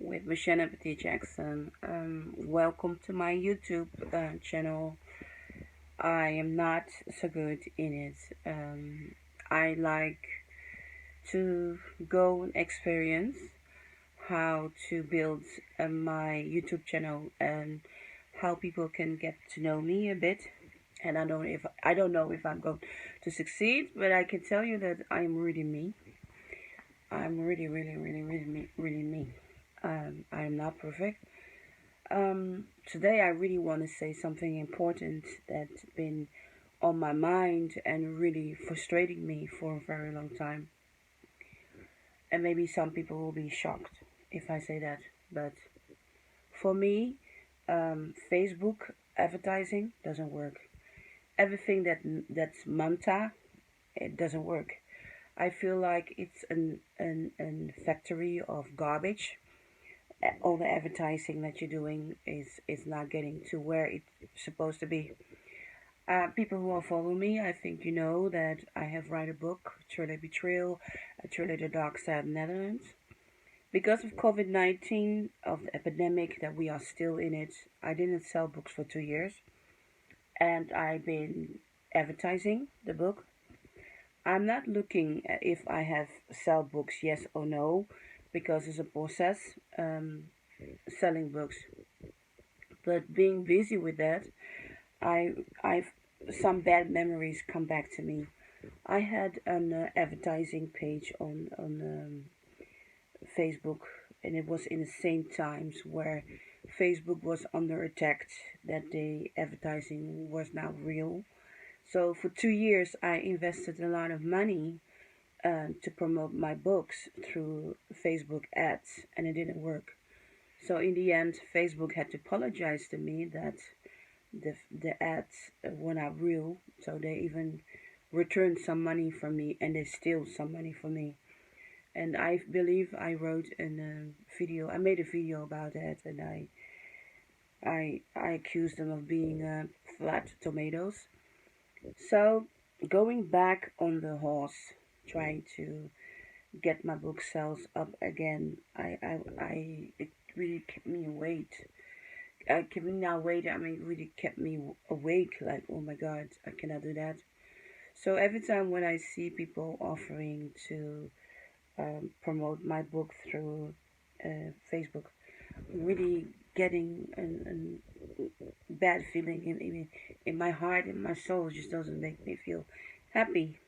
with Mocienne Petit Jackson. Welcome to my YouTube channel. I am not so good in it. I like to go and experience how to build my YouTube channel and how people can get to know me a bit. And I don't know if I'm going to succeed, but I can tell you that I'm really me. I'm really me. I am not perfect. Today I really want to say something important that's been on my mind and really frustrating me for a very long time. And maybe some people will be shocked if I say that, but for me, Facebook advertising doesn't work. Everything that's Manta, it doesn't work. I feel like it's an factory of garbage. All the advertising that you're doing is not getting to where it's supposed to be. People who are following me, I think you know that I have write a book, Trilogy Betrayal, Trilogy the Dark Side Netherlands. Because of COVID-19, of the epidemic that we are still in it, I didn't sell books for 2 years, and I've been advertising the book. I'm not looking at if I have sell books, yes or no, because it's a process selling books. But being busy with that, I've some bad memories come back to me. I had an advertising page on Facebook, and it was in the same times where Facebook was under attack that the advertising was not real. So for 2 years, I invested a lot of money to promote my books through Facebook ads, and it didn't work. So in the end, Facebook had to apologize to me that the ads were not real. So they even returned some money from me, and they steal some money from me. And I believe I wrote in a video. I made a video about that, and I accused them of being flat tomatoes. So going back on the horse, trying to get my book sales up again, I it really kept me awake. Kept me not awake. I mean, really kept me awake. Like, oh my God, I cannot do that. So every time when I see people offering to promote my book through Facebook, really getting a bad feeling in my heart and my soul. It just doesn't make me feel happy.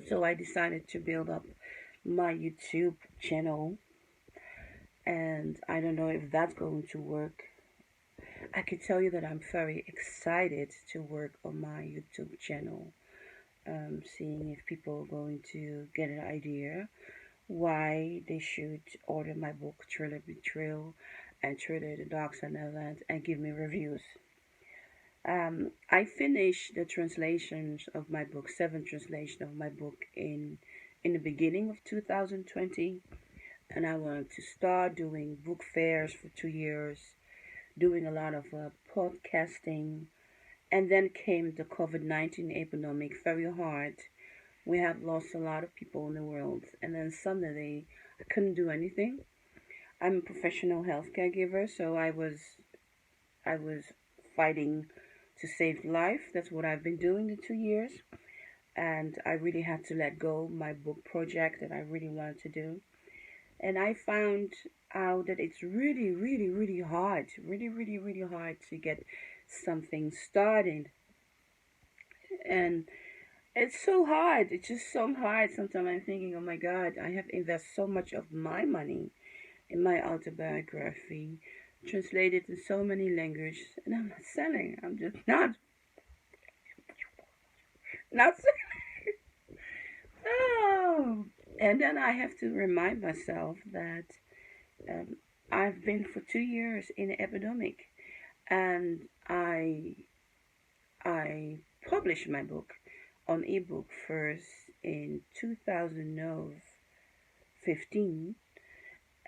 So I decided to build up my YouTube channel, and I don't know if that's going to work. I can tell you that I'm very excited to work on my YouTube channel, seeing if people are going to get an idea why they should order my book Thriller Betrayal and Thriller the Dogs and Netherlands and give me reviews. I finished the translations of my book, 7 translations of my book in the beginning of 2020, and I wanted to start doing book fairs for 2 years, doing a lot of podcasting, and then came the COVID-19 epidemic, very hard. We have lost a lot of people in the world, and then suddenly I couldn't do anything. I'm a professional healthcare giver, so I was fighting to save life. That's what I've been doing the 2 years, and I really had to let go my book project that I really wanted to do. And I found out that it's really hard, really hard to get something started, and it's so hard. It's just so hard. Sometimes I'm thinking, oh my God, I have invested so much of my money in my autobiography, translated in so many languages, and I'm not selling. I'm just not selling. Oh, and then I have to remind myself that um, I've been for 2 years in an epidemic, and I published my book on ebook first in 2015,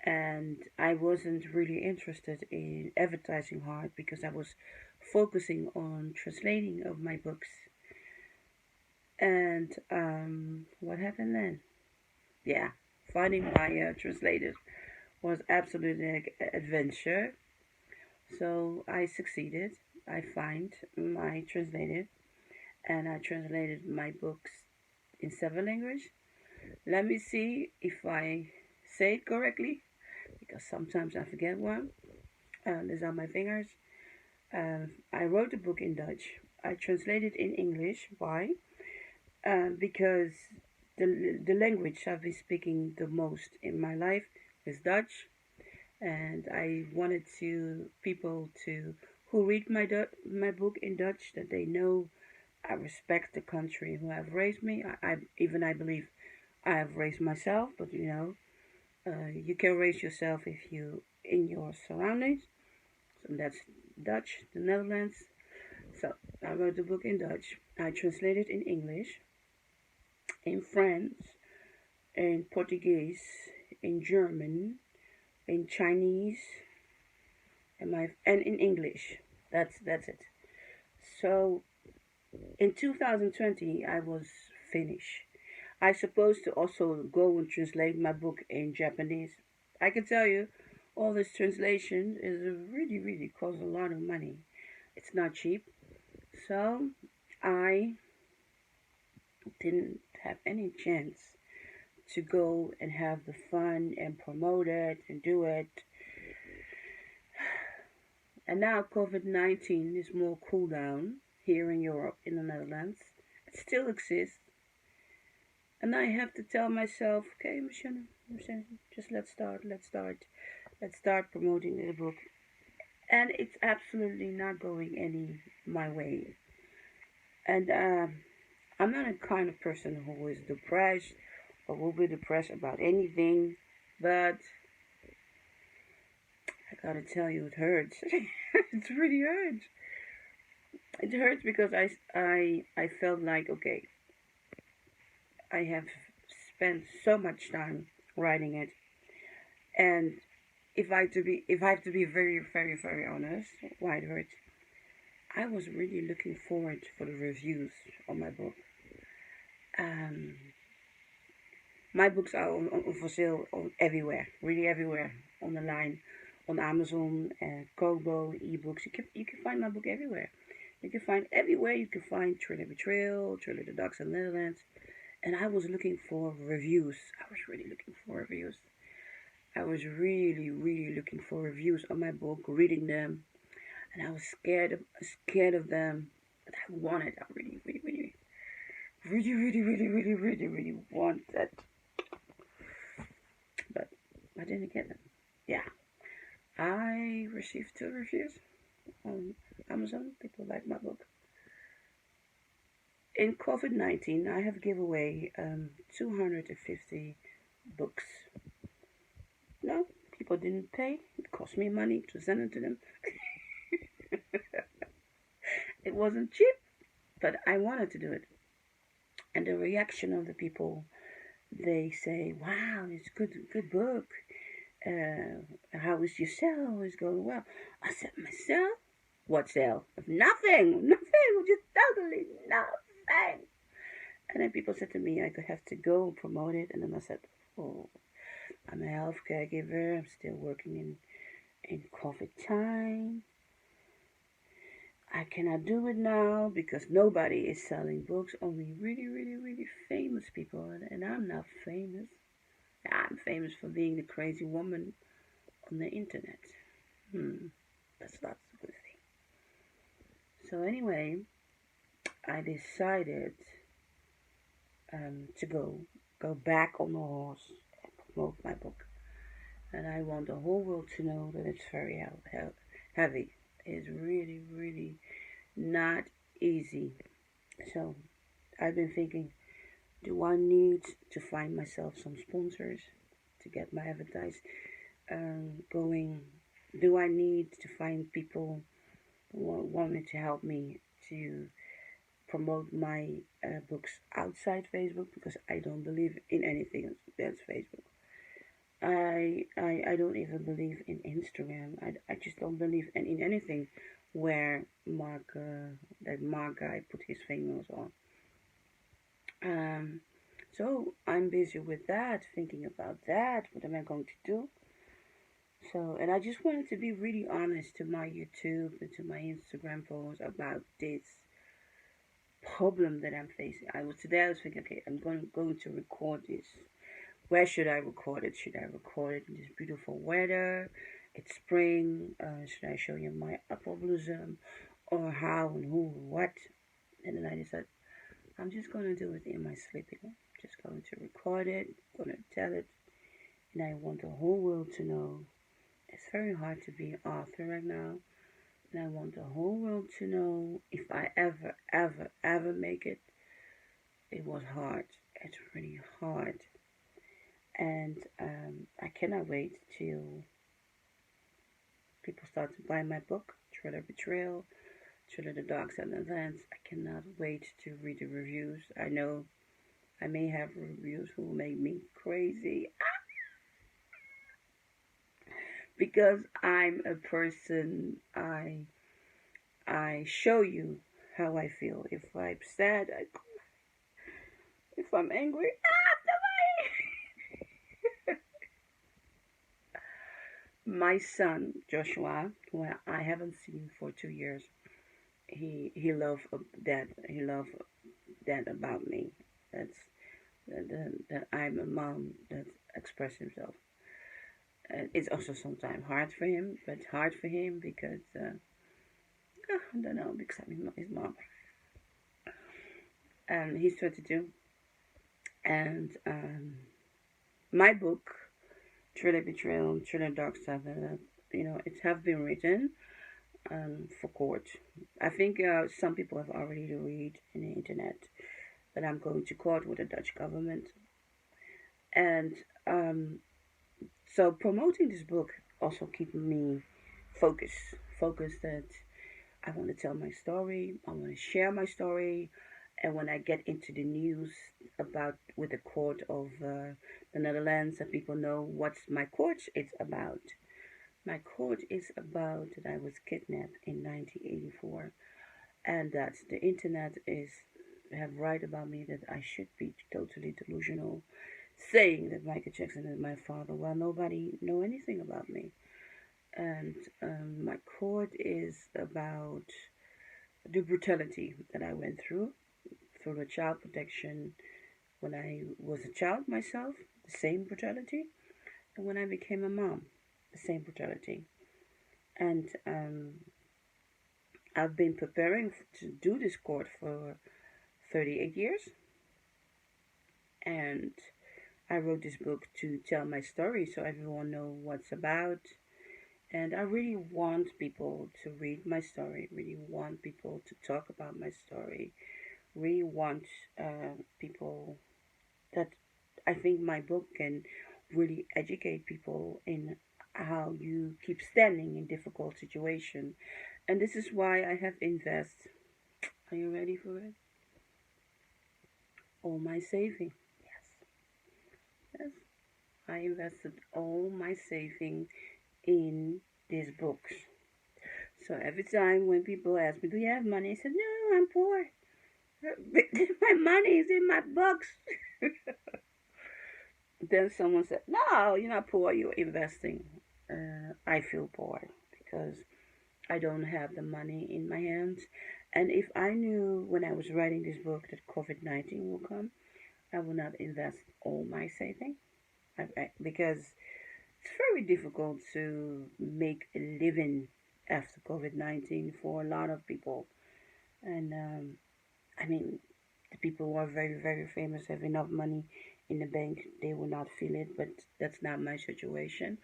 and I wasn't really interested in advertising hard because I was focusing on translating of my books. And what happened then? Yeah, finding my translators was absolutely an adventure. So I succeeded. I translated, and I translated my books in 7 languages. Let me see if I say it correctly, because sometimes I forget one. These are my fingers. I wrote the book in Dutch. I translated in English. Why? Because the language I've been speaking the most in my life is Dutch, and I wanted to people to who read my book in Dutch that they know I respect the country who have raised me. I believe I have raised myself, but you can raise yourself if you in your surroundings. So that's Dutch, the Netherlands. So I wrote the book in Dutch. I translated in English, in French, in Portuguese, in German, in Chinese, and in English. That's it. So in 2020, I was finished. I supposed to also go and translate my book in Japanese. I can tell you, all this translation is really costs a lot of money. It's not cheap. So I didn't have any chance to go and have the fun and promote it and do it. And now COVID-19 is more cool down here in Europe, in the Netherlands. It still exists. And I have to tell myself, okay, Michelle, just let's start promoting the book. And it's absolutely not going any my way. And I'm not a kind of person who is depressed or will be depressed about anything, but I gotta tell you, it hurts. It really hurts. It hurts because I felt like, okay, I have spent so much time writing it, and if I have to be very honest, why it hurts. I was really looking forward for the reviews on my book. Um, my books are for sale everywhere, really everywhere, on the line, on Amazon, Kobo, ebooks. You can find my book everywhere. You can find everywhere. You can find Thriller Betrayal, Thriller the Dogs and Netherlands. And I was looking for reviews. I was really looking for reviews. I was really looking for reviews on my book, reading them, and I was scared of them. But I wanted. I really wanted. But I didn't get them. Yeah, I received 2 reviews on Amazon. People like my book. In COVID-19, I have given away 250 books. No, people didn't pay. It cost me money to send it to them. It wasn't cheap, but I wanted to do it. And the reaction of the people, they say, "Wow, it's good book. How is your sale? It's going well." I said, "My sale? What sale? Nothing, just totally nothing." And then people said to me, I could have to go and promote it. And then I said, "Oh, I'm a health caregiver. I'm still working in COVID time. I cannot do it now because nobody is selling books. Only really famous people. And I'm not famous. I'm famous for being the crazy woman on the internet. That's not a good thing." So anyway, I decided to go back on the horse and promote my book. And I want the whole world to know that it's very heavy. It's really not easy. So I've been thinking, do I need to find myself some sponsors to get my advertise going? Do I need to find people who want to help me to promote my books outside Facebook? Because I don't believe in anything that's Facebook. I don't even believe in Instagram. I just don't believe in anything where that Mark guy put his fingers on. Um, so I'm busy with that, thinking about that. What am I going to do? So, and I just wanted to be really honest to my YouTube and to my Instagram posts about this problem that I'm facing. I was thinking, okay, going to record this. Where should I record it? Should I record it in this beautiful weather? It's spring. Should I show you my upper bloom, or how and who, what? And then I decided I'm just gonna do it in my sleeping. Just going to record it. Gonna tell it, and I want the whole world to know. It's very hard to be an author right now, and I want the whole world to know if I ever, ever, ever make it. It was hard. It's really hard, and I cannot wait till people start to buy my book, Thriller Betrayal, Thriller the Dogs and Events. I cannot wait to read the reviews. I know I may have reviews who will make me crazy because I'm a person. I show you how I feel. If I'm sad, if I'm angry, my son Joshua, who I haven't seen for 2 years, he loved that. He loved that about me. That's that I'm a mom that expresses himself. And it's also sometimes hard for him, but hard for him because I don't know, because I'm his mom. And he's 22, and my book, Thriller Betrayal, Thriller Dark Seven, it have been written for court. I think some people have already read in the internet, but I'm going to court with the Dutch government, and um, so promoting this book also keep me focused. Focused that I want to tell my story. I want to share my story. And when I get into the news about with the court of the Netherlands, that people know what's my court is about. My court is about that I was kidnapped in 1984, and that the internet is have write about me that I should be totally delusional, saying that Michael Jackson is my father while nobody know anything about me. And my court is about the brutality that I went through the child protection when I was a child myself, the same brutality, and when I became a mom, the same brutality. And I've been preparing to do this court for 38 years, and I wrote this book to tell my story so everyone know what's about. And I really want people to read my story, really want people to talk about my story, really want people that I think my book can really educate people in how you keep standing in difficult situations. And this is why I have invest. Are you ready for it? All my saving. Yes, yes. I invested all my saving in these books. So every time when people ask me, "Do you have money?" I said, "No, I'm poor. My money is in my books." Then someone said, "No, you're not poor. You're investing." I feel poor because I don't have the money in my hands. And if I knew when I was writing this book that COVID-19 will come, I will not invest all my saving because it's very difficult to make a living after COVID-19 for a lot of people. And I mean, the people who are very, very famous have enough money in the bank, they will not feel it, but that's not my situation.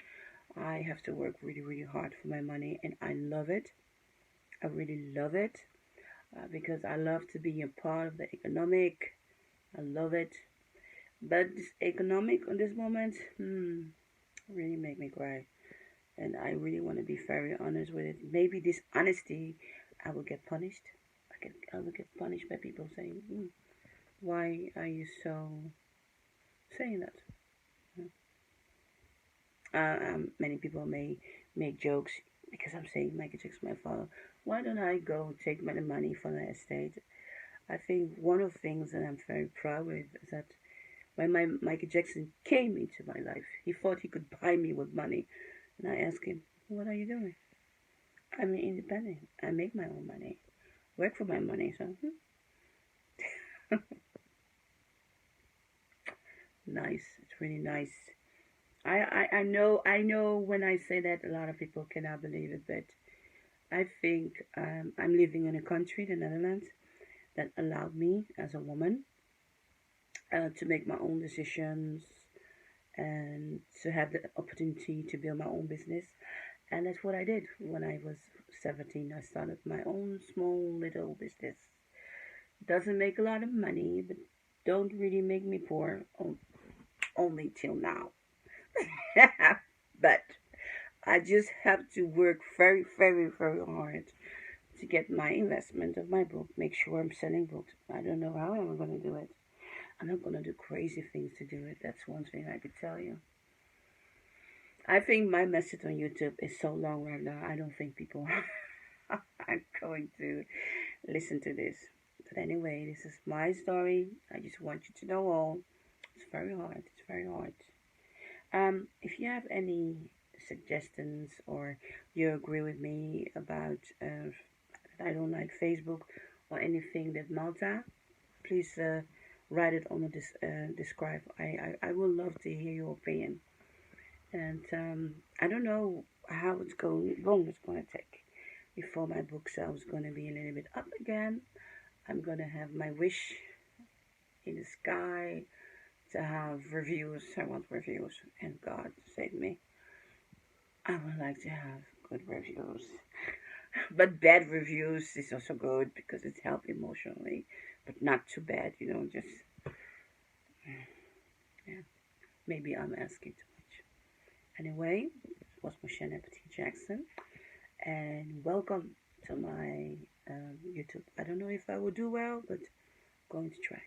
I have to work really, really hard for my money, and I love it. I really love it because I love to be a part of the economic. I love it. But this economic on this moment, really make me cry. And I really want to be very honest with it. Maybe this honesty, I will get punished. I will get punished by people saying, "Why are you so saying that?" Many people may make jokes because I'm saying Michael Jackson, my father. Why don't I go take my money from the estate? I think one of the things that I'm very proud with is that when Michael Jackson came into my life, he thought he could buy me with money. And I ask him, what are you doing? I'm independent. I make my own money. Work for my money. So nice. It's really nice. I know when I say that a lot of people cannot believe it, but I think I'm living in a country, the Netherlands, that allowed me as a woman to make my own decisions and to have the opportunity to build my own business. And that's what I did when I was 17. I started my own small little business. Doesn't make a lot of money, but don't really make me poor, only till now. But I just have to work very, very, very hard to get my investment of my book, make sure I'm selling books. I don't know how I'm going to do it. I'm not going to do crazy things to do it. That's one thing I could tell you. I think my message on YouTube is so long right now. I don't think people are going to listen to this. But anyway, this is my story. I just want you to know all. It's very hard. It's very hard. If you have any suggestions or you agree with me about I don't like Facebook or anything that Malta, please write it on the describe. I will love to hear your opinion. And I don't know how it's going, long it's going to take before my book sales going to be a little bit up again. I'm going to have my wish in the sky to have reviews. I want reviews, and God save me. I would like to have good reviews. But bad reviews is also good because it helps emotionally, but not too bad, just, yeah, maybe I'm asking too much. Anyway, it was Mocienne Petit Jackson, and welcome to my YouTube. I don't know if I will do well, but going to try.